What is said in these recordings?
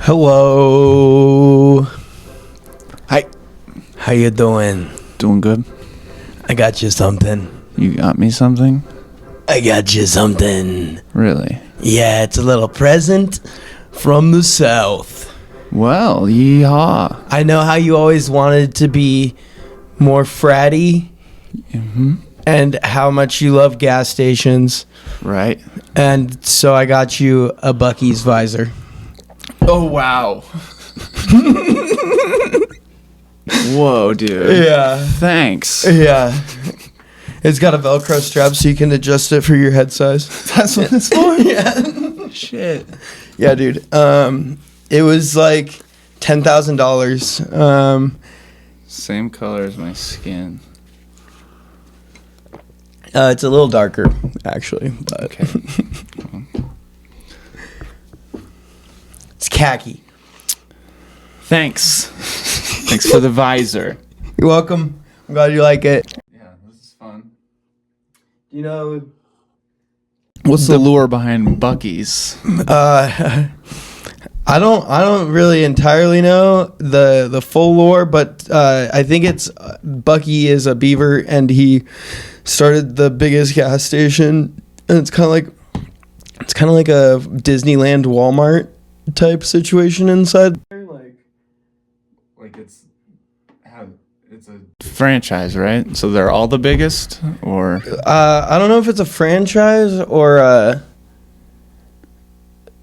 Hello. Hi. How you doing? Doing good. I got you something. You got me something? I got you something. Really? Yeah, it's a little present from the South. Well, yeehaw. I know how you always wanted to be more fratty. Mm-hmm. And how much you love gas stations. Right. And so I got you a Buc-ee's visor. Oh, wow. Whoa, dude. Yeah. Thanks. Yeah. It's got a Velcro strap so you can adjust it for your head size. That's what it's for? Yeah. Shit. Yeah, dude. It was like $10,000. Same color as my skin. It's a little darker, actually. But Okay. it's khaki. Thanks. Thanks for the visor. You're welcome. I'm glad you like it. Yeah, this is fun. You know, What's the lure behind Buc-ee's? I don't really entirely know the full lore, but I think it's Buc-ee is a beaver and he started the biggest gas station, and it's kind of like a Disneyland Walmart type situation inside. Like it's a franchise, right? So they're all the biggest, or I don't know if it's a franchise or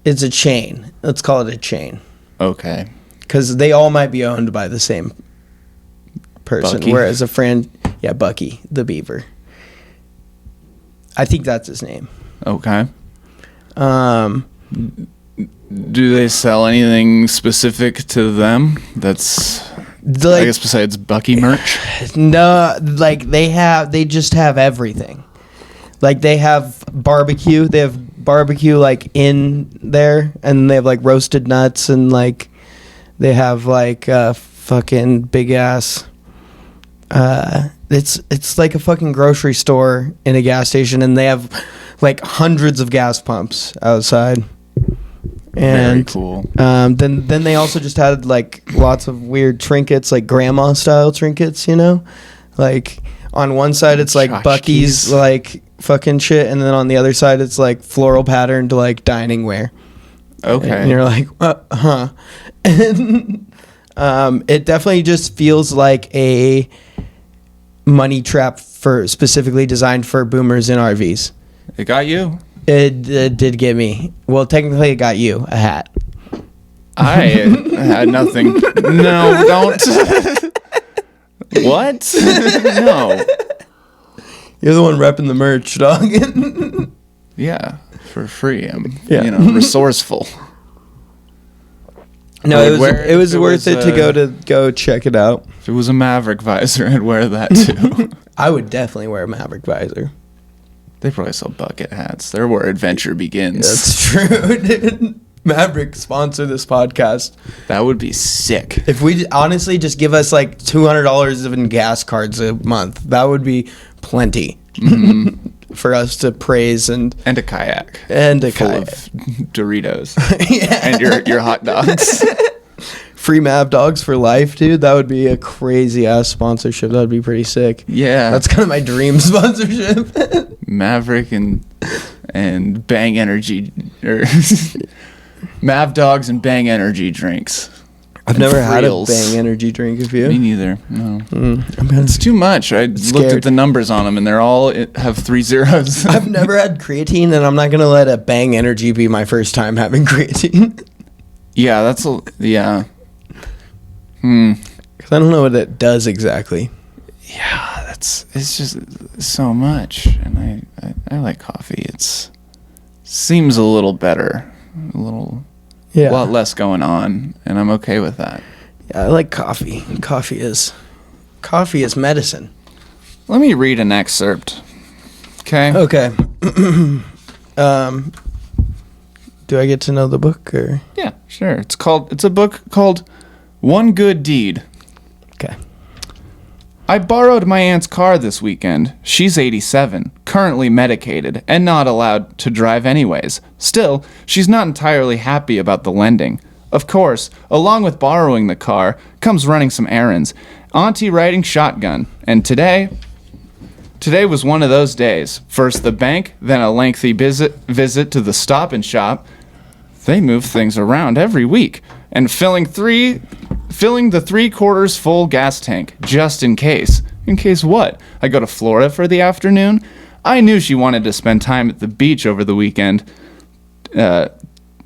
it's a chain. Let's call it a chain. okay. Because they all might be owned by the same person. Buc-ee? Whereas Buc-ee, the beaver. I think that's his name. Okay. Um, Do they sell anything specific to them? That's I guess besides Buc-ee merch. No, like they just have everything. Like they have barbecue. They have barbecue like in there, and they have like roasted nuts, and like they have like fucking big ass. It's like a fucking grocery store in a gas station, and they have like hundreds of gas pumps outside. And Very cool. then they also just had like lots of weird trinkets, like grandma style trinkets, you know, like on one side it's like Buc-ee's like fucking shit, and then on the other side it's like floral patterned like dining wear. Okay. And you're like, huh? And it definitely just feels like a money trap for specifically designed for boomers in RVs. It got you. It did get me. Well, technically, it got you a hat. I had nothing. No, don't. What? No. You're the one repping the merch, dog. Yeah, for free. I'm, Yeah. resourceful. No, I would it was wear worth it to go check it out. If it was a Maverick visor, I'd wear that too. I would definitely wear a Maverick visor. They probably sell bucket hats. They're where adventure begins. That's true, dude. Maverick, sponsor this podcast. That would be sick. If we honestly just give us like $200 in gas cards a month, that would be plenty for us to praise and a kayak. And a full kayak. of Doritos. Yeah. And your hot dogs. Free Mav Dogs for life, dude. That would be a crazy ass sponsorship. That would be pretty sick. Yeah. That's kind of my dream sponsorship. Maverick and Bang Energy, or Mav Dogs and Bang Energy drinks. I've never had a Bang Energy drink. Have you? Me neither. No. It's Too much. I looked at the numbers on them, and they're all have 3 zeros. I've never had creatine, and I'm not gonna let a Bang Energy be my first time having creatine. Yeah, yeah. Because I don't know what it does exactly. Yeah, it's just so much, and I like coffee. It seems a little better, a lot less going on, and I'm okay with that. Yeah, I like coffee. Coffee is medicine. Let me read an excerpt. Okay. Okay. Do I get to know the book or? Yeah, sure. It's a book called One Good Deed. Okay. I borrowed my aunt's car this weekend. She's 87, currently medicated, and not allowed to drive anyways. Still, she's not entirely happy about the lending. Of course, along with borrowing the car, comes running some errands, Auntie riding shotgun, and today was one of those days. First the bank, then a lengthy visit to the Stop and Shop. They move things around every week, and filling the 3/4 full gas tank, just in case. In case what? I go to Florida for the afternoon? I knew she wanted to spend time at the beach over the weekend.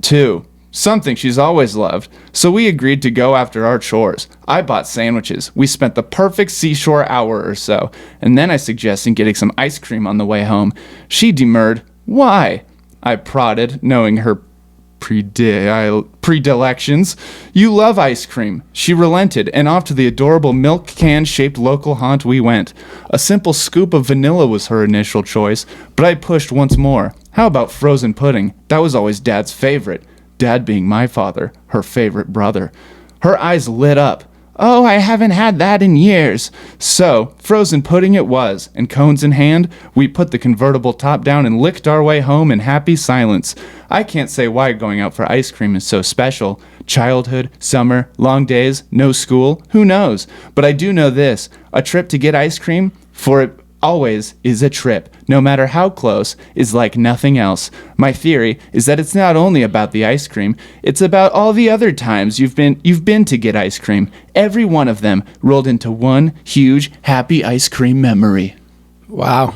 Too. Something she's always loved. So we agreed to go after our chores. I bought sandwiches. We spent the perfect seashore hour or so. And then I suggested getting some ice cream on the way home. She demurred. Why? I prodded, knowing her predilections. You love ice cream. She relented, and off to the adorable milk can-shaped local haunt we went. A simple scoop of vanilla was her initial choice, but I pushed once more. How about frozen pudding? That was always Dad's favorite. Dad being my father, her favorite brother. Her eyes lit up. Oh, I haven't had that in years. So, frozen pudding it was, and cones in hand, we put the convertible top down and licked our way home in happy silence. I can't say why going out for ice cream is so special. Childhood, summer, long days, no school, who knows? But I do know this, a trip to get ice cream, for it always is a trip, no matter how close, is like nothing else. My theory is that it's not only about the ice cream, it's about all the other times you've been to get ice cream. Every one of them rolled into one huge happy ice cream memory. Wow.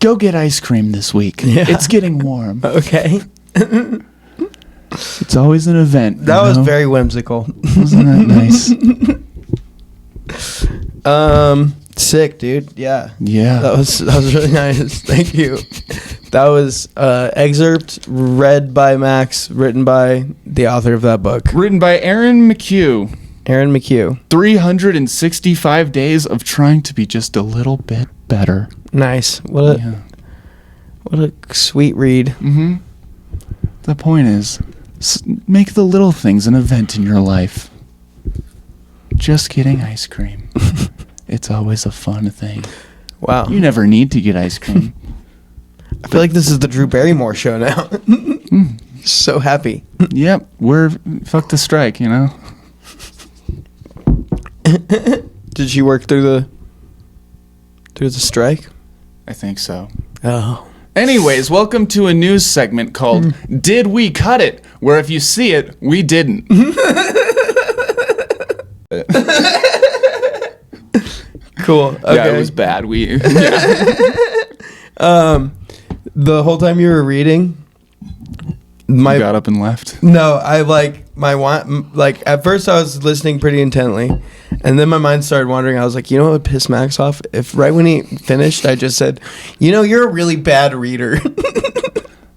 Go get ice cream this week. Yeah. It's getting warm. Okay. It's always an event. That was very whimsical. Wasn't that nice? Sick, dude. Yeah. Yeah. That was really nice. Thank you. That was excerpt read by Max, written by the author of that book. Written by Aaron McHugh. 365 days of trying to be just a little bit better. Nice. What a sweet read. Mm-hmm. The point is, make the little things an event in your life. Just getting ice cream. It's always a fun thing. Wow. You never need to get ice cream. I feel like this is the Drew Barrymore show now. So happy. Yep. Fuck the strike, you know? Did she work through the strike? I think so. Oh. Anyways, welcome to a news segment called Did We Cut It? Where if you see it, we didn't. Cool. Okay. Yeah, it was bad. The whole time you were reading, You got up and left. No, I at first I was listening pretty intently, and then my mind started wandering. I was like, you know what would piss Max off? If right when he finished, I just said, you're a really bad reader.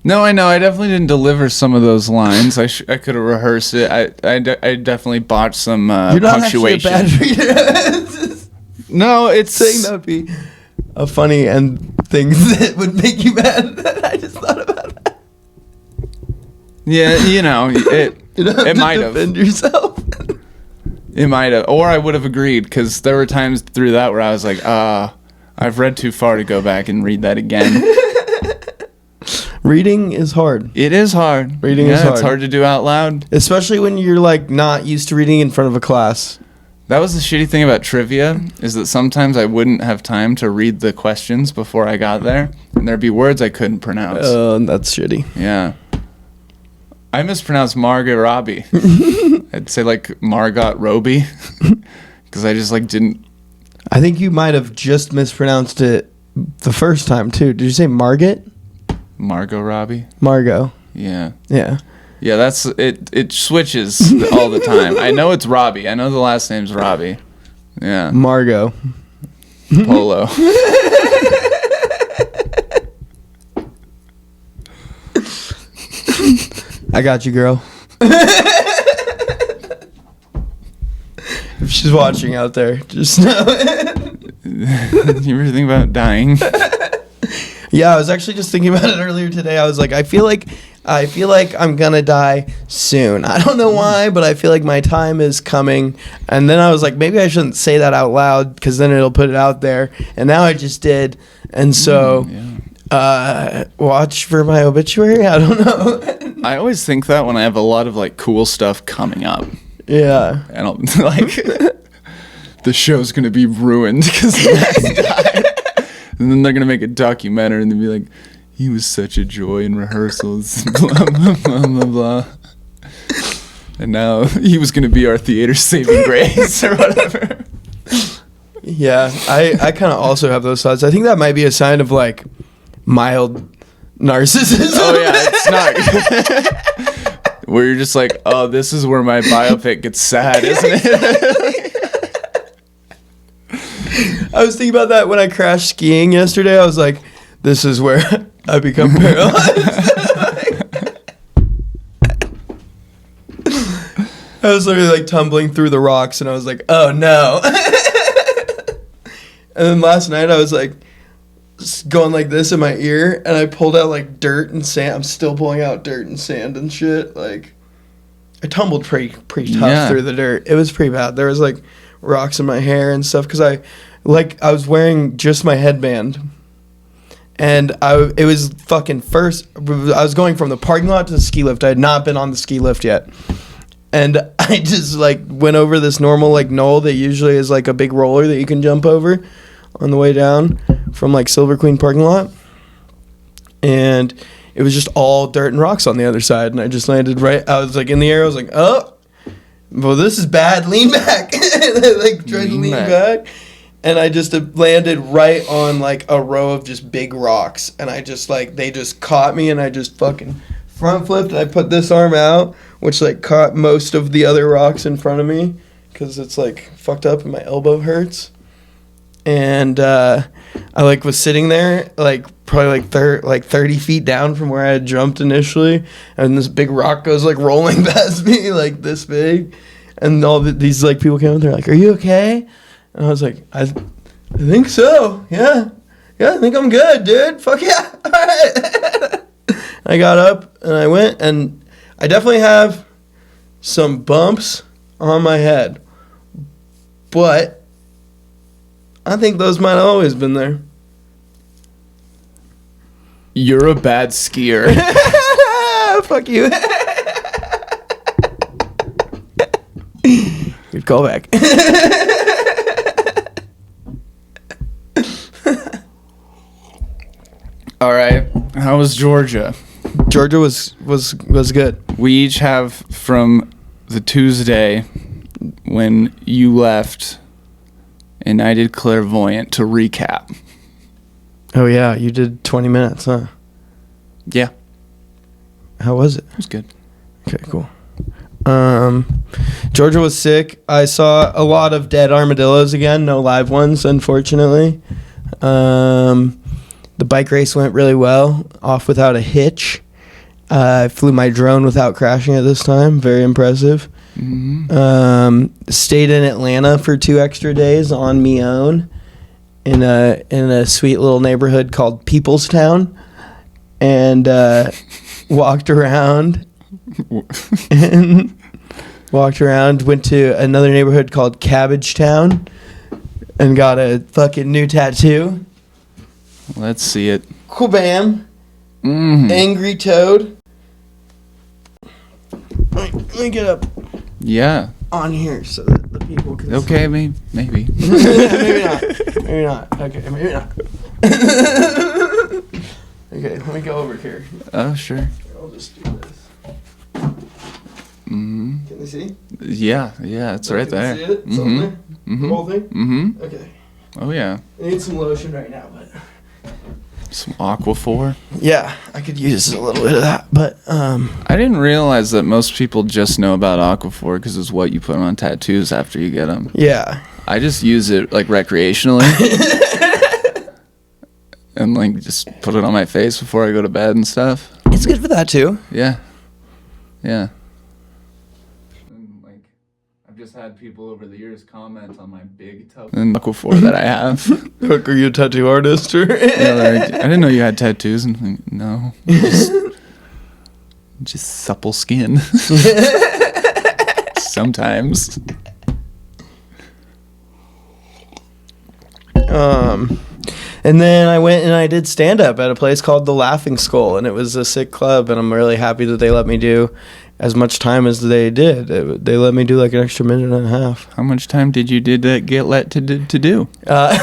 No, I know. I definitely didn't deliver some of those lines. I could have rehearsed it. I definitely botched some You're not punctuation. actually a bad reader. No, it's saying that would be a funny and thing that would make you mad. I just thought about that. Yeah, it might have. Defend yourself. It might have, or I would have agreed, because there were times through that where I was like, I've read too far to go back and read that again. Reading is hard. It is hard. Reading is hard. It's hard to do out loud. Especially when you're not used to reading in front of a class. That was the shitty thing about trivia, is that sometimes I wouldn't have time to read the questions before I got there, and there'd be words I couldn't pronounce. That's shitty. Yeah. I mispronounced Margot Robbie. I'd say Margot Robbie, because I just didn't. I think you might have just mispronounced it the first time too. Did you say Margot? Margot Robbie. Margot. Yeah. Yeah. Yeah, that's it. It switches all the time. I know it's Robbie. I know the last name's Robbie. Yeah. Margot. Polo. I got you, girl. If she's watching out there, just know it. You ever think about dying? Yeah, I was actually just thinking about it earlier today. I was like, I feel like I'm gonna die soon. I don't know why, but I feel like my time is coming. And then I was like, maybe I shouldn't say that out loud, because then it'll put it out there. And now I just did. And so, watch for my obituary. I don't know. I always think that when I have a lot of like cool stuff coming up. Yeah. And I'll like the show's gonna be ruined because Max died. And then they're gonna make a documentary and they'll be like, he was such a joy in rehearsals, blah blah blah blah blah. And now he was gonna be our theater saving grace or whatever. Yeah, I kind of also have those thoughts. I think that might be a sign of like mild narcissism. Oh yeah, it's not. Where you're just like, oh, this is where my biopic gets sad, isn't it? I was thinking about that when I crashed skiing yesterday. I was like, this is where I become paralyzed. I was literally like tumbling through the rocks and I was like, oh no. And then last night I was like going like this in my ear and I pulled out like dirt and sand. I'm still pulling out dirt and sand and shit. Like I tumbled pretty tough through the dirt. It was pretty bad. There was like rocks in my hair and stuff because I was wearing just my headband. And it was fucking first. I was going from the parking lot to the ski lift. I had not been on the ski lift yet. And I just like went over this normal like knoll that usually is like a big roller that you can jump over on the way down from like Silver Queen parking lot. And it was just all dirt and rocks on the other side. And I just landed right. I was like in the air. I was like, oh, well, this is bad. Lean back. And I like tried to lean back. And I just landed right on like a row of just big rocks. And I just like, they just caught me and I just fucking front flipped. And I put this arm out, which like caught most of the other rocks in front of me because it's like fucked up and my elbow hurts. And I like was sitting there like probably like 30 feet down from where I had jumped initially. And this big rock goes like rolling past me like this big. And all these like people came up, they're like, are you okay? And I was like, I think so. Yeah, I think I'm good, dude. Fuck yeah. All right. I got up and I went, and I definitely have some bumps on my head. But I think those might have always been there. You're a bad skier. Fuck you. Good callback. All right. How was Georgia? Georgia was good. We each have from the Tuesday when you left and I did clairvoyant to recap. Oh yeah, you did 20 minutes, huh? Yeah. How was it? It was good. Okay, cool. Georgia was sick. I saw a lot of dead armadillos again, no live ones, unfortunately. The bike race went really well, off without a hitch. I flew my drone without crashing it this time. Very impressive. Mm-hmm. Stayed in Atlanta for 2 extra days on me own in a sweet little neighborhood called Peoplestown, and walked around. Went to another neighborhood called Cabbagetown and got a fucking new tattoo. Let's see it. Kabam. Mm-hmm. Angry Toad. Let me get up. Yeah. On here so that the people can okay, maybe. Maybe not. Maybe not. Okay, maybe not. Okay, let me go over here. Oh, sure. I'll just do this. Mm-hmm. Can they see? Yeah, it's right there. See it? It's on there? Mm-hmm. The whole thing? Mm-hmm. Okay. Oh, yeah. I need some lotion right now, but... Some Aquaphor? Yeah, I could use a little bit of that, but... I didn't realize that most people just know about Aquaphor because it's what you put on tattoos after you get them. Yeah. I just use it, like, recreationally. And, like, just put it on my face before I go to bed and stuff. It's good for that, too. Yeah. And, like, I've just had people over the years comment on my big tub and Aquaphor that I have. Look, are you a tattoo artist? Or? Yeah, like, I didn't know you had tattoos. And I'm like, no. Just supple skin. Sometimes. And then I went and I did stand-up at a place called The Laughing Skull, and it was a sick club, and I'm really happy that they let me do as much time as they did. They let me do like an extra minute and a half. How much time did you get let to do? Like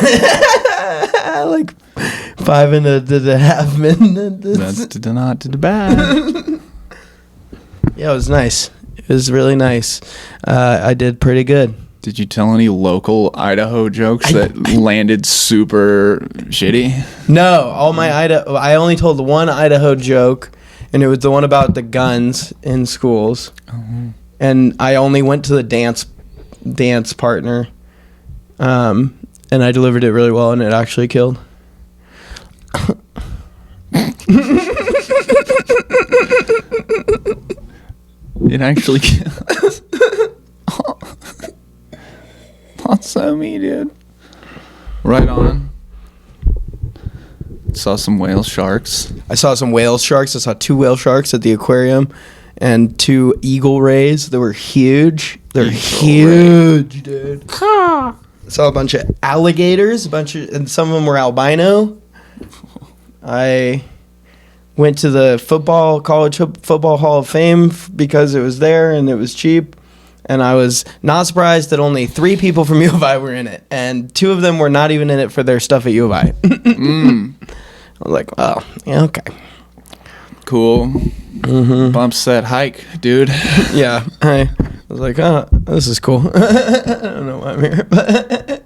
5.5 minutes. That's not bad. Yeah, it was nice. It was really nice. I did pretty good. Did you tell any local Idaho jokes that landed super shitty? No, I only told the one Idaho joke, and it was the one about the guns in schools. Oh. And I only went to the dance partner, and I delivered it really well, and it actually killed. It actually killed. That's so me, dude. Right on. Saw some whale sharks. I saw some whale sharks. I saw 2 whale sharks at the aquarium and 2 eagle rays that were huge. They're huge, dude. I saw a bunch of alligators, and some of them were albino. I went to the college football Hall of Fame because it was there and it was cheap. And I was not surprised that only 3 people from U of I were in it. And 2 of them were not even in it for their stuff at U of I. I was like, oh, yeah, okay. Cool. Mm-hmm. Bump set hike, dude. Yeah. I was like, oh, this is cool. I don't know why I'm here. But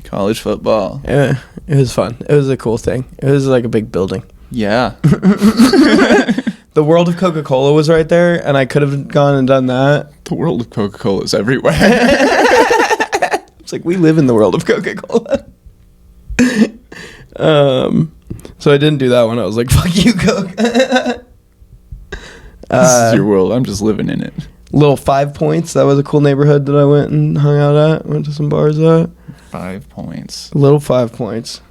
college football. Yeah, it was fun. It was a cool thing. It was like a big building. Yeah. The World of Coca-Cola was right there, and I could have gone and done that. The World of Coca-Cola is everywhere. It's like, we live in the world of Coca-Cola. So I didn't do that one. I was like, fuck you, Coke. This is your world. I'm just living in it. Little 5 Points. That was a cool neighborhood that I went and hung out at. Went to some bars at. 5 Points. Little 5 Points.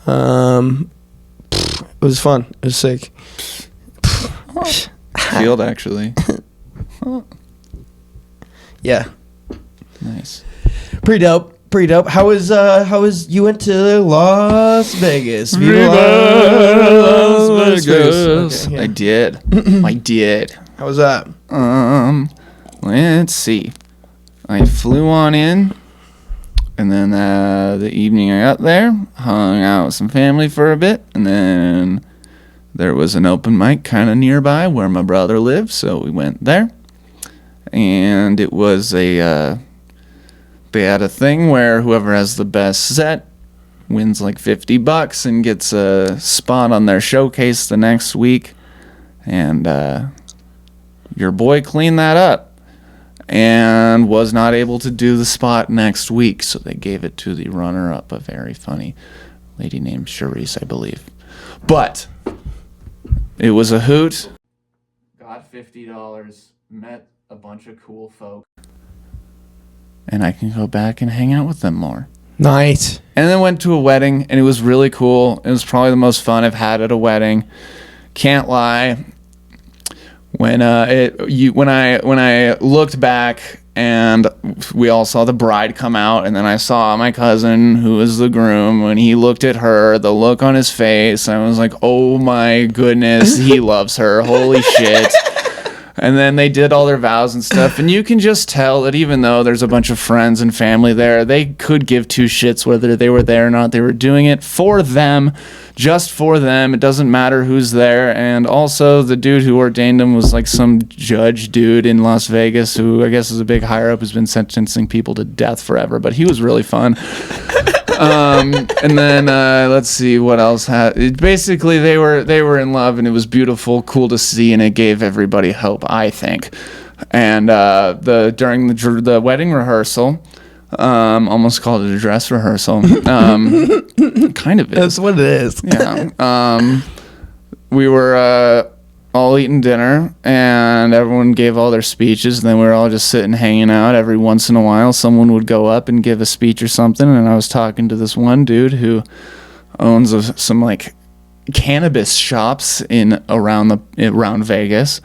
It was fun. It was sick. Field, actually. Yeah. Nice. Pretty dope. How was you went to Las Vegas? Viva Las Vegas. Okay, yeah. I did. How was that? Let's see. I flew on in, and then the evening I got there, hung out with some family for a bit, and then there was an open mic kind of nearby where my brother lives, so we went there. And it was they had a thing where whoever has the best set wins like $50 and gets a spot on their showcase the next week. And your boy cleaned that up and was not able to do the spot next week, so they gave it to the runner-up, a very funny lady named Charisse, I believe. But it was a hoot. Got $50, met a bunch of cool folk, and I can go back and hang out with them more. Nice. And then went to a wedding, and it was really cool. It was probably the most fun I've had at a wedding. Can't lie. When I looked back and we all saw the bride come out, and then I saw my cousin, who was the groom, when he looked at her, the look on his face, I was like, oh my goodness, he loves her. Holy shit. And then they did all their vows and stuff, and you can just tell that even though there's a bunch of friends and family there, they could give 2 shits whether they were there or not. They were doing it for them, just for them. It doesn't matter who's there. And also, the dude who ordained them was like some judge dude in Las Vegas who I guess is a big higher up, who's been sentencing people to death forever. But he was really fun. And then let's see what else basically they were in love, and it was beautiful, cool to see, and it gave everybody hope, I think. And during the wedding rehearsal, almost called it a dress rehearsal, kind of is. That's what it is. Yeah. We were all eating dinner, and everyone gave all their speeches, and then we were all just sitting hanging out. Every once in a while someone would go up and give a speech or something, and I was talking to this one dude who owns some like cannabis shops around Vegas,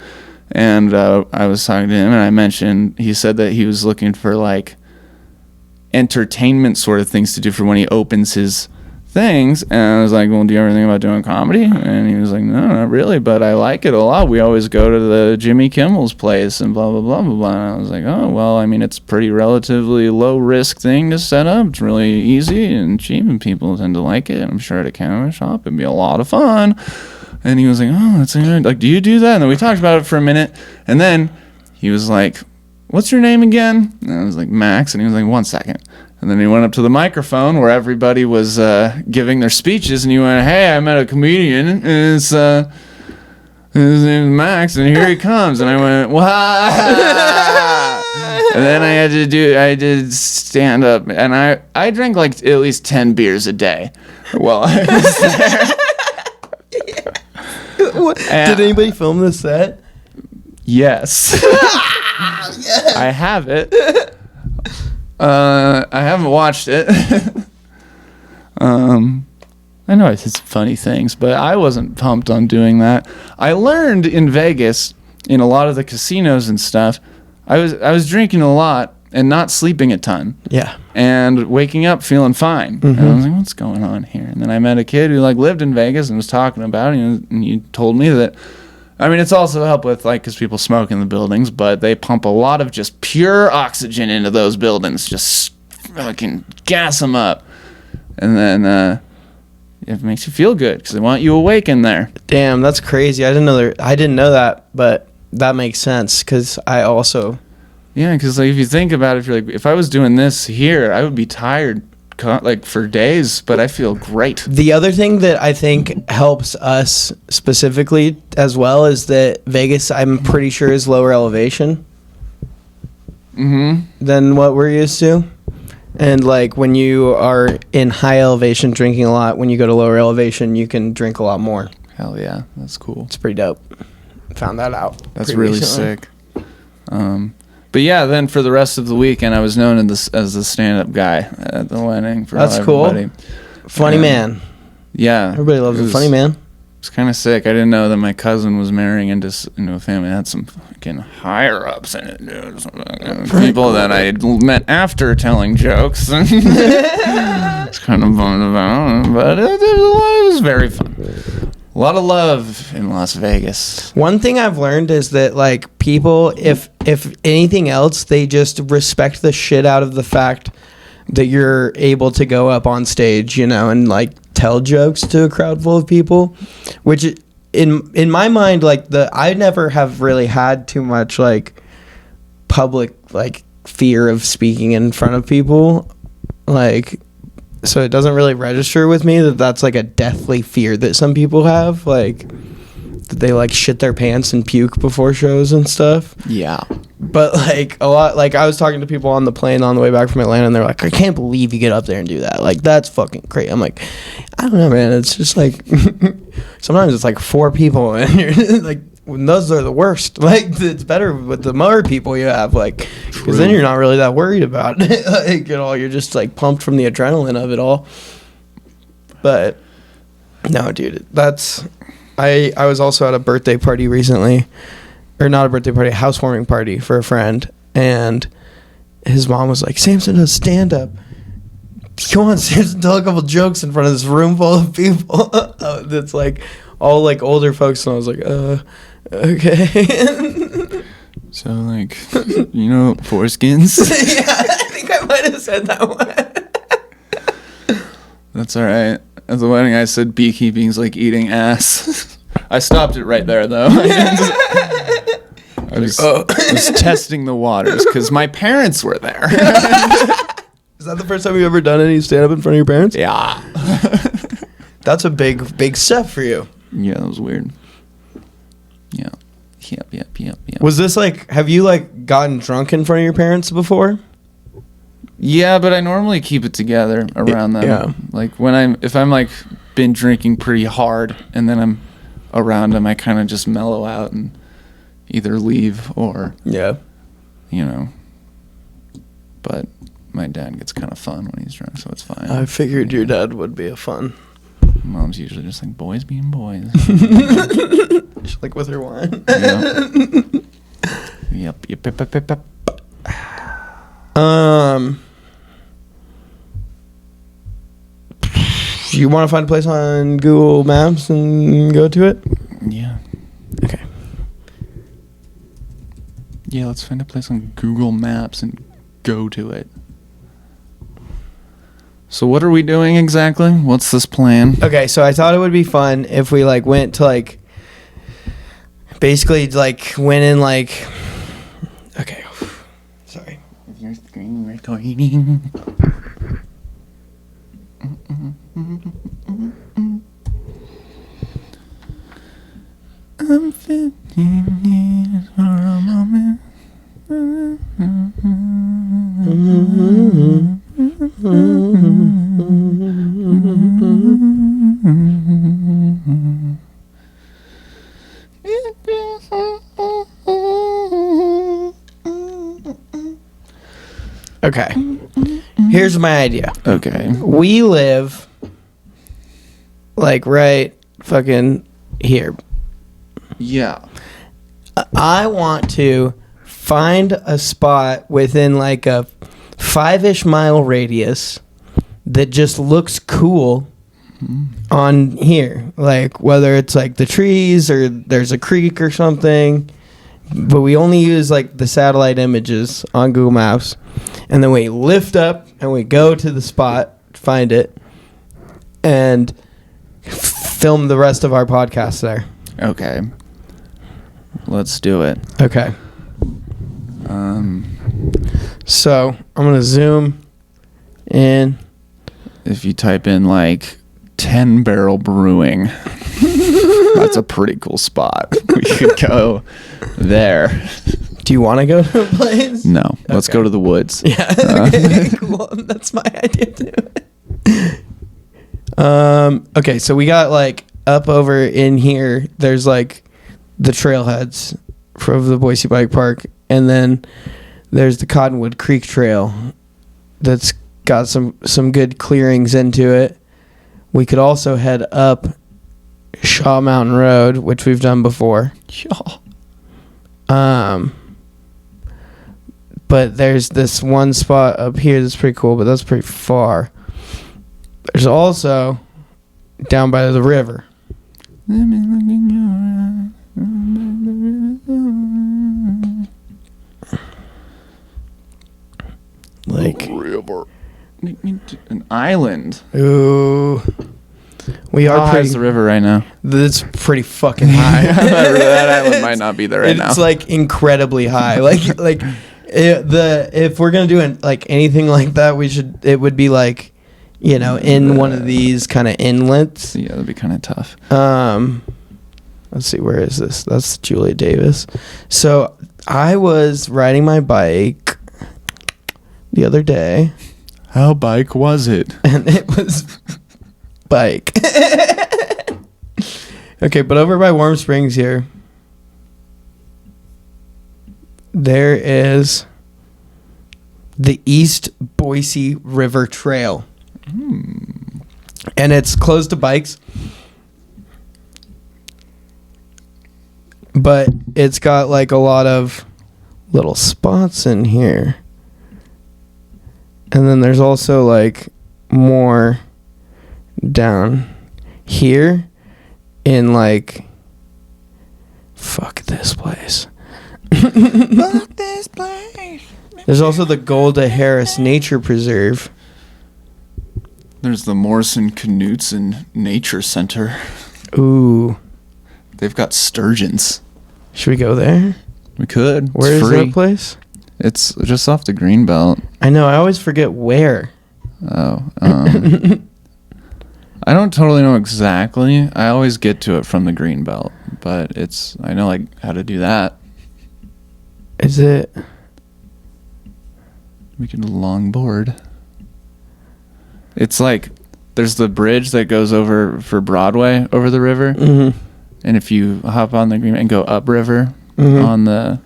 and I was talking to him, and I mentioned, he said that he was looking for like entertainment sort of things to do for when he opens his things. And I was like, well, do you ever think about doing comedy? And he was like, no, not really, but I like it a lot. We always go to the Jimmy Kimmel's place and blah, blah, blah, blah, blah. And I was like, oh, well, I mean, it's a pretty relatively low-risk thing to set up. It's really easy and cheap, and people tend to like it. I'm sure at a camera shop, it'd be a lot of fun. And he was like, oh, that's good. Like, do you do that? And then we talked about it for a minute. And then he was like, what's your name again? And I was like, Max. And he was like, 1 second. And then he went up to the microphone where everybody was giving their speeches, and he went, hey, I met a comedian, and his name is Max, and here he comes. And I went, wow. And then I did stand up, and I drank like at least 10 beers a day while I was there. Did anybody film this set? Yes. Yes. I have it. I haven't watched it. I know it's funny things, but I wasn't pumped on doing that. I learned in Vegas, in a lot of the casinos and stuff, I was drinking a lot and not sleeping a ton. Yeah. And waking up feeling fine. Mm-hmm. And I was like, what's going on here? And then I met a kid who like lived in Vegas and was talking about it, and he told me that, I mean, it's also helped with, like, because people smoke in the buildings, but they pump a lot of just pure oxygen into those buildings, just fucking gas them up. And then it makes you feel good because they want you awake in there. Damn, that's crazy. I didn't know that, but that makes sense because I also... Yeah, because like, if you think about it, if you're like, if I was doing this here, I would be tired like for days, but I feel great. The other thing that I think helps us specifically as well is that Vegas, I'm pretty sure, is lower elevation than what we're used to. And like when you are in high elevation drinking a lot, when you go to lower elevation, you can drink a lot more. Hell yeah, that's cool. It's pretty dope. Found that out. That's really recently. Sick. But yeah, then for the rest of the weekend, I was known as the stand-up guy at the wedding. That's everybody. Cool. Funny man. Yeah. Everybody loves a funny man. It's kind of sick. I didn't know that my cousin was marrying into a family that had some fucking higher-ups in it, dude. People that I met after telling jokes. It's kind of bummed about it, but it was very fun. A lot of love in Las Vegas. One thing I've learned is that like people, if anything else, they just respect the shit out of the fact that you're able to go up on stage, you know, and like tell jokes to a crowd full of people, which in my mind, like I never have really had too much like public like fear of speaking in front of people, like. So it doesn't really register with me that that's like a deathly fear that some people have, like that they like shit their pants and puke before shows and stuff. Yeah. But like a lot, like I was talking to people on the plane on the way back from Atlanta, and they're like, I can't believe you get up there and do that. Like that's fucking crazy. I'm like, I don't know, man. It's just like sometimes it's like 4 people, and you're like, when those are the worst. Like it's better with the more people you have, like, because then you're not really that worried about it. Like, you know, you're just like pumped from the adrenaline of it all. But no, dude, that's I was also at a birthday party recently, or not a birthday party, a housewarming party for a friend, and his mom was like, Samson does stand up. Come on, Samson, tell a couple jokes in front of this room full of people. That's like all like older folks, and I was like, okay. So like, you know, foreskins? Yeah, I think I might have said that one. That's all right. At the wedding, I said beekeeping's like eating ass. I stopped it right there, though. I was testing the waters because my parents were there. Is that the first time you've ever done any stand-up in front of your parents? Yeah. That's a big step for you. Yeah, that was weird. Yeah. Yep. Was this like, have you like gotten drunk in front of your parents before? Yeah, but I normally keep it together around them. Yeah. Like if I'm like been drinking pretty hard and then I'm around them, I kind of just mellow out and either leave or, yeah, you know. But my dad gets kind of fun when he's drunk, so it's fine. I figured your dad would be a fun. Mom's usually just like boys being boys. Just like with her wine. Yep. you want to find a place on Google Maps and go to it? Yeah. Okay. Yeah, let's find a place on Google Maps and go to it. So what are we doing exactly? What's this plan? Okay, so I thought it would be fun if we like went to like basically like went in like okay. Sorry. Is your screen recording? I'm 15 years for a moment. Okay. Here's my idea. Okay. We live like right fucking here. Yeah. I want to find a spot within like a 5-ish mile radius that just looks cool on here. Like whether it's like the trees or there's a creek or something. But we only use like the satellite images on Google Maps. And then we lift up and we go to the spot, find it, and film the rest of our podcast there. Okay. Let's do it. Okay. So I'm going to zoom in. If you type in like 10 Barrel Brewing, that's a pretty cool spot. We could go there. Do you want to go to a place? No. Let's go to the woods. Yeah. Okay, cool. That's my idea too. Okay, so we got like up over in here, there's like the trailheads from the Boise Bike Park, and then there's the Cottonwood Creek Trail that's got some good clearings into it. We could also head up Shaw Mountain Road, which we've done before. But there's this one spot up here that's pretty cool, but that's pretty far. There's also down by the river. Let me look in your eyes. Like river. An island. Ooh. We are How high pretty. is the river right now? It's pretty fucking high. That island might not be there right now. It's like incredibly high. If we're gonna do like anything like that, it would be like, you know, in one of these kind of inlets. Yeah, that'd be kind of tough. Let's see, where is this? That's Julia Davis. So I was riding my bike the other day. How bike was it? And it was bike. Okay, but over by Warm Springs here, there is the East Boise River Trail. And it's closed to bikes. But it's got like a lot of little spots in here. And then there's also like more down here in like fuck this place. Fuck this place. There's also the Golda Harris Nature Preserve. There's the Morrison Knutson Nature Center. Ooh. They've got sturgeons. Should we go there? We could. Where is that place? It's just off the Greenbelt. I know. I always forget where. Oh. I don't totally know exactly. I always get to it from the Greenbelt, but I know like how to do that. Is it? We can longboard. It's like there's the bridge that goes over for Broadway over the river. Mm-hmm. And if you hop on the Green and go upriver on the,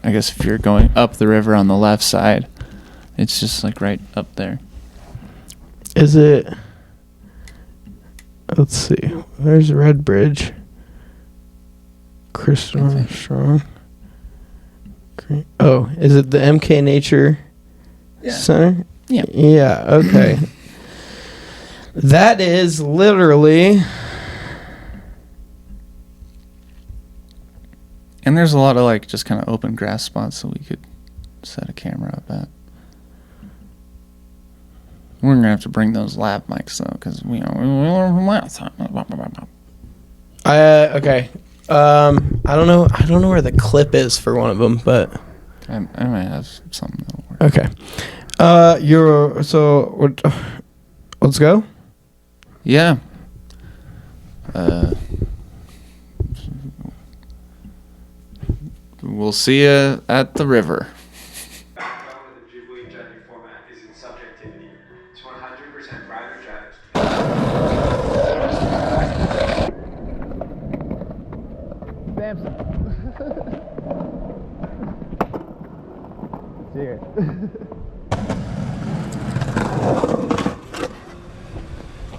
I guess if you're going up the river on the left side, it's just like right up there. Is it? Let's see. There's Red Bridge. Kristen Strong. Oh, is it the MK Nature Center? Yeah. Yeah, okay. That is literally... And there's a lot of like just kind of open grass spots that we could set a camera up at. We're gonna have to bring those lab mics though, because we okay. I don't know. I don't know where the clip is for one of them, but I might have something that'll work. okay. Let's go. Yeah. We'll see you at the river.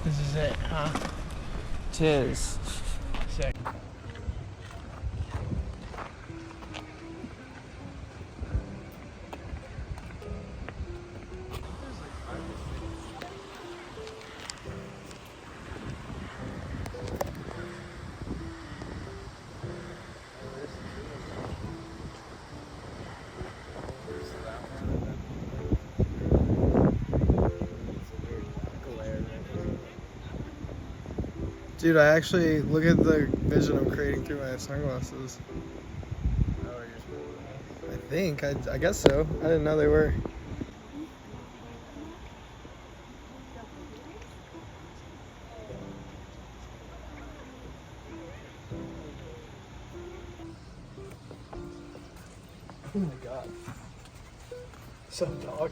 This is it, huh? Tis. Sick. Dude, I actually look at the vision I'm creating through my sunglasses. I think. I guess so. I didn't know they were. Oh my god. Some dog.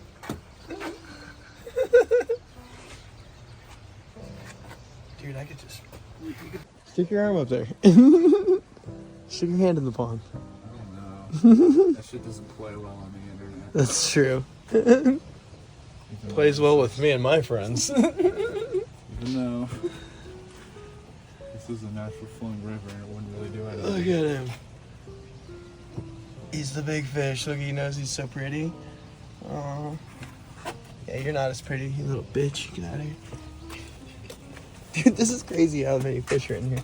Dude, I could just... Stick your arm up there. Stick your hand in the pond. I don't know. That shit doesn't play well on the internet. That's true. Plays well with me and my friends. Even though this is a natural flowing river, it wouldn't really do anything. Look at him. He's the big fish. Look, he knows he's so pretty. Aww. Yeah, you're not as pretty, you little bitch. Get out of here. Dude, this is crazy how many fish are in here.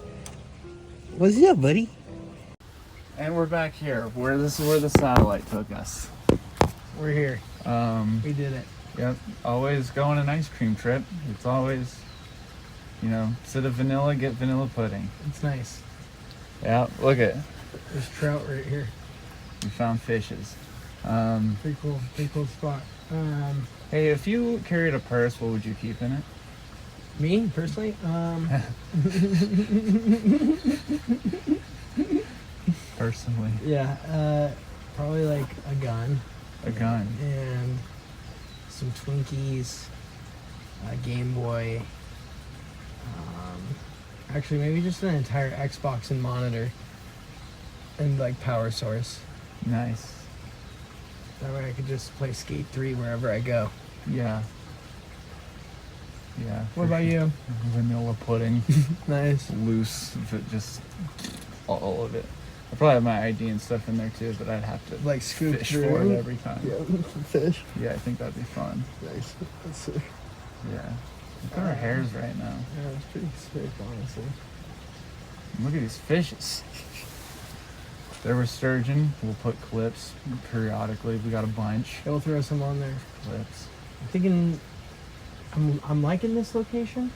What's up, buddy? And we're back here. This is where the satellite took us. We're here. We did it. Yep. Always go on an ice cream trip. It's always, instead of vanilla, get vanilla pudding. It's nice. Yeah. Look at. There's trout right here. We found fishes. Pretty cool spot. Hey, if you carried a purse, what would you keep in it? Me, personally? Personally. Yeah, probably like a gun. A gun. And some Twinkies, a Game Boy. Actually, maybe just an entire Xbox and monitor. And like power source. Nice. That way I could just play Skate 3 wherever I go. Yeah. Yeah. What about you? Vanilla pudding. Nice. Loose, just all of it. I probably have my ID and stuff in there too, but I'd have to like scoop fish through for it every time. Yeah, fish. Yeah, I think that'd be fun. Nice. That's sick. Yeah. Look at our hairs right now. Yeah, it's pretty sick, honestly. Look at these fishes. There were sturgeon. We'll put clips periodically. We got a bunch. Yeah, we'll throw some on there. Clips. I'm thinking, I'm liking this location.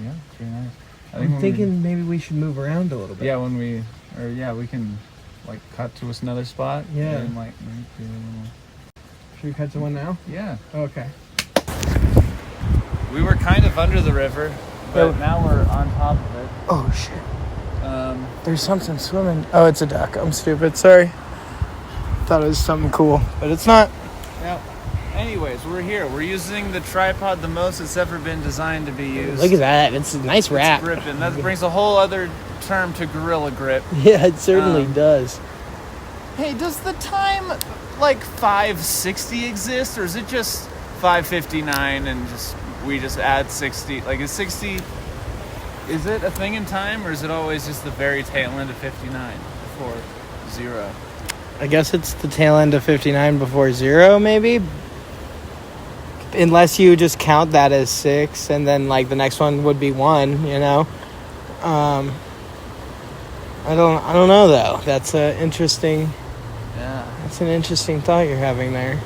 Yeah, it's very nice. I'm thinking maybe we should move around a little bit. Yeah, we can like cut to another spot. Yeah. And like, should we cut to one now? Yeah. Okay. We were kind of under the river, but now we're on top of it. Oh shit. There's something swimming. Oh, it's a duck. I'm stupid. Sorry. Thought it was something cool, but it's not. Now, anyways, we're here. We're using the tripod the most it's ever been designed to be used. Look at that. It's a nice wrap. It's gripping. That brings a whole other term to gorilla grip. Yeah, it certainly does. Hey, does the time like 5:60 exist, or is it just 5:59 and we just add 60? Like, is 60? Is it a thing in time, or is it always just the very tail end of 59 before 0? I guess it's the tail end of 59 before 0, maybe. unless you just count that as 6, and then like the next one would be 1. You know, I don't know though. That's a interesting. Yeah. That's an interesting thought you're having there.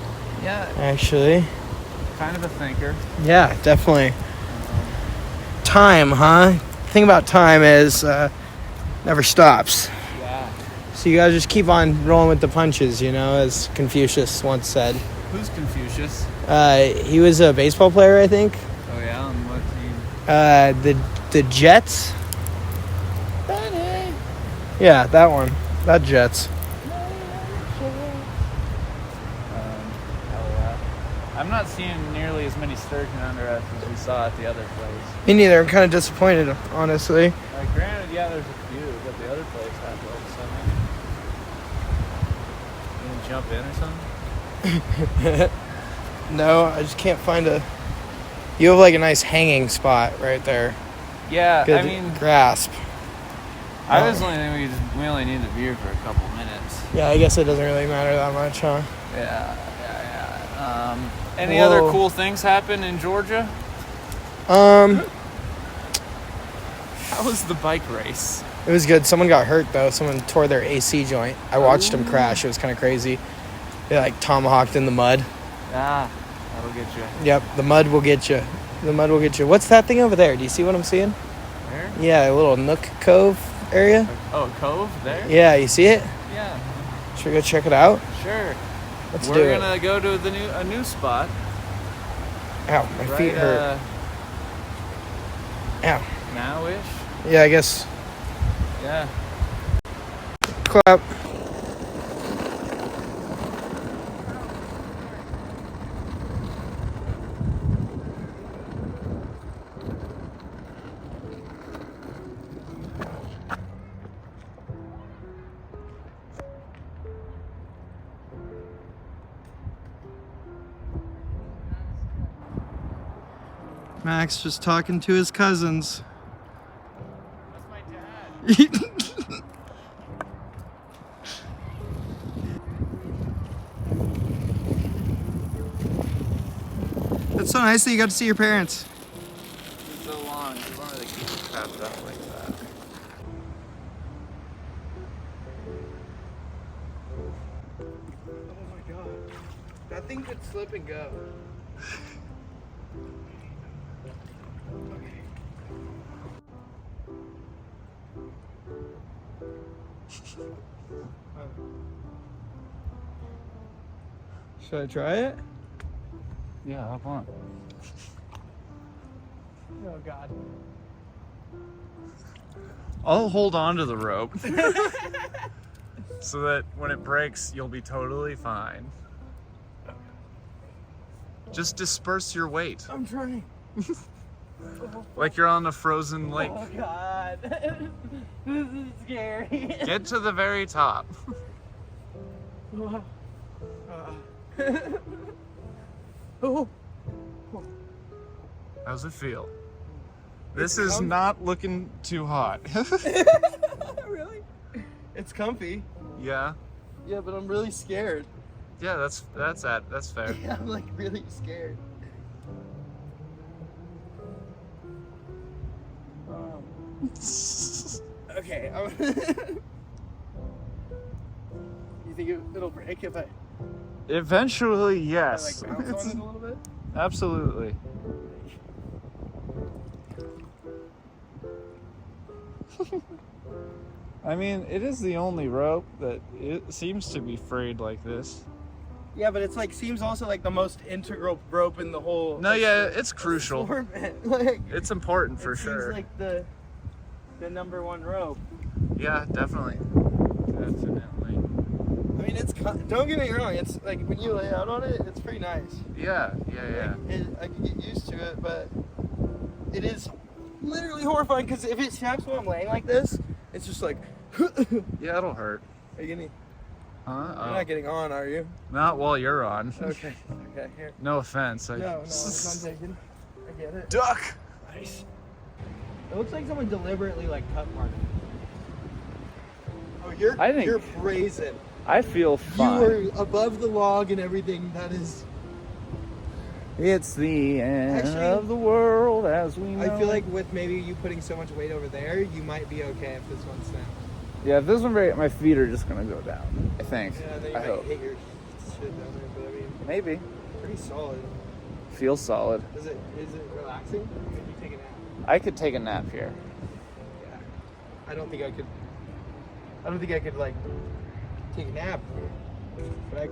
Yeah. Actually. Kind of a thinker. Yeah, definitely. Time, huh? The thing about time is never stops. Yeah. So you gotta just keep on rolling with the punches, you know, as Confucius once said. Who's Confucius? He was a baseball player, I think. Oh yeah, on what team? The Jets. Yeah, that one. That Jets. I'm not seeing nearly as many sturgeon under us as we saw at the other place. Me neither. I'm kind of disappointed, honestly. Granted, yeah, there's a few, but the other place had like so many. You gonna jump in or something? No, I just can't find a... You have like a nice hanging spot right there. Yeah, Good I mean... grasp. I was only thinking we only need the beer for a couple minutes. Yeah, I guess it doesn't really matter that much, huh? Yeah. Any other cool things happen in Georgia? How was the bike race? It was good. Someone got hurt though. Someone tore their AC joint. I watched them crash. It was kind of crazy. They like tomahawked in the mud. Ah, that'll get you. Yep, the mud will get you. The mud will get you. What's that thing over there? Do you see what I'm seeing? Where? Yeah, a little nook cove area. Oh, a cove there? Yeah, you see it? Yeah. Should we go check it out? Sure. Let's do We're it. gonna go to a new spot. Ow, my feet hurt. Ow. Now-ish? Yeah, I guess. Yeah. Clap. Max just talking to his cousins. That's my dad. It's so nice that you got to see your parents. It's so long. It's one of the keep trapped up like that. Oh my god. That thing could slip and go. Should I try it? Yeah, hop on. Oh god. I'll hold on to the rope so that when it breaks, you'll be totally fine. Just disperse your weight. I'm trying. Like you're on a frozen lake. Oh god. This is scary. Get to the very top. Oh. How's it feel? This is not looking too hot. Really? It's comfy. Yeah. Yeah, but I'm really scared. Yeah, that's fair. Yeah, I'm like really scared. Okay. You think it'll break if I Eventually, yes. like bounce on it a little bit? Absolutely. I mean, it is the only rope that it seems to be frayed like this. Yeah, but it's like seems also like the most integral rope in the whole. No, yeah, it's crucial. Like, It's important for it sure. seems like the number one rope. Yeah, definitely. Definitely. I mean, don't get me wrong. It's like when you lay out on it, it's pretty nice. Yeah. I can get used to it, but it is literally horrifying because if it snaps while I'm laying like this, it's just like. Yeah, it'll hurt. Are you getting? Huh? You're not getting on, are you? Not while you're on. Okay. Here. No offense. No, it's not taken. I get it. Duck. Nice. It looks like someone deliberately like cut part of it. Oh, you're brazen. I feel fine. You are above the log and everything. That is. It's the end Actually, of the world as we know. I feel like with maybe you putting so much weight over there, you might be okay if this one's down. Yeah, if this one, my feet are just gonna go down. I think. Yeah, then you I might hope. hit your shit down there, but I mean, Maybe. pretty solid. Feels solid. Is it relaxing? Could you take a nap? I could take a nap here. Yeah. I don't think I could like take a nap. But I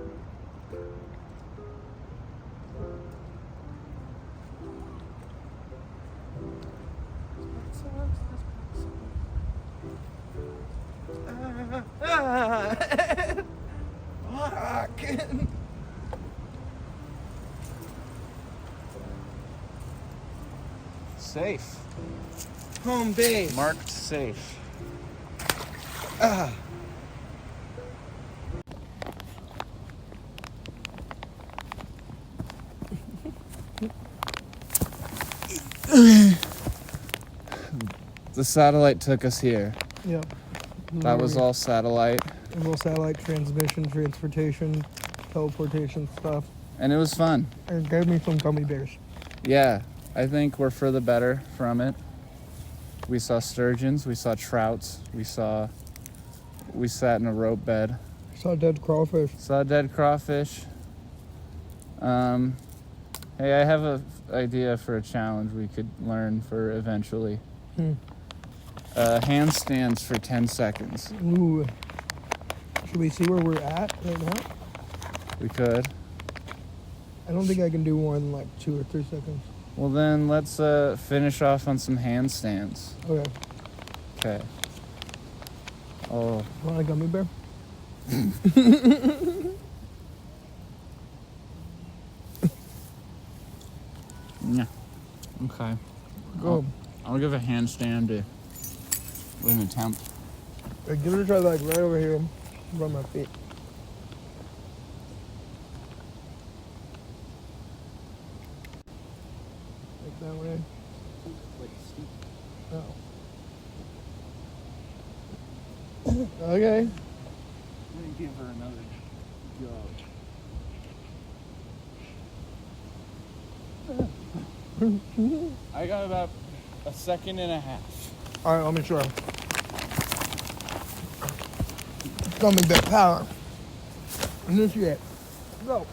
Fuck. Safe. Home base. Marked safe. The satellite took us here. Yep. That was all satellite. A little satellite transmission, transportation, teleportation stuff. And it was fun. And it gave me some gummy bears. Yeah, I think we're for the better from it. We saw sturgeons, we saw trouts, we sat in a rope bed. Saw dead crawfish. Saw dead crawfish. Hey, I have an idea for a challenge we could learn for eventually. Handstands for 10 seconds. Ooh. Should we see where we're at right now? We could. I don't think I can do more than like 2 or 3 seconds. Well then, let's finish off on some handstands. Okay. Okay. Oh. Want a gummy bear? Yeah. Okay. Go. I'll give a handstand an attempt. Hey, give it a try like right over here. Run my feet. Like that way. Oh. Okay. Let me give her another go. I got about a second and a half. Alright, let me try. Gummy bear power. Initiate. Go.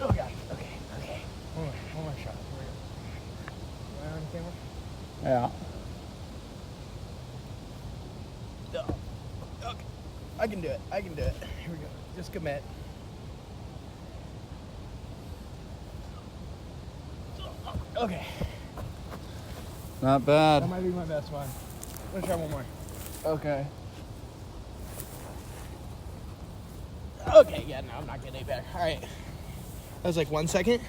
Oh gosh. Okay. One more shot. Here we go. Right on camera? Yeah. Okay. I can do it. Here we go. Just commit. Okay. Not bad. That might be my best one. Let's try one more. Okay. Okay, yeah, no, I'm not getting any better. Alright. That was like 1 second?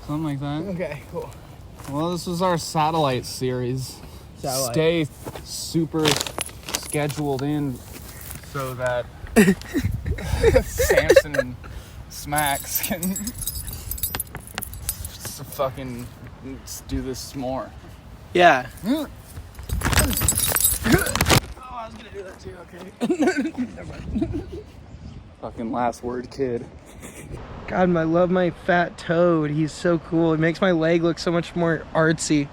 Something like that. Okay, cool. Well, this was our satellite series. Satellite. Stay super scheduled in so that Samson and Smacks can fucking do this more. Yeah. Oh, I was gonna do that too, okay. Never mind. Fucking last word, kid. God, I love my fat toad. He's so cool. It makes my leg look so much more artsy.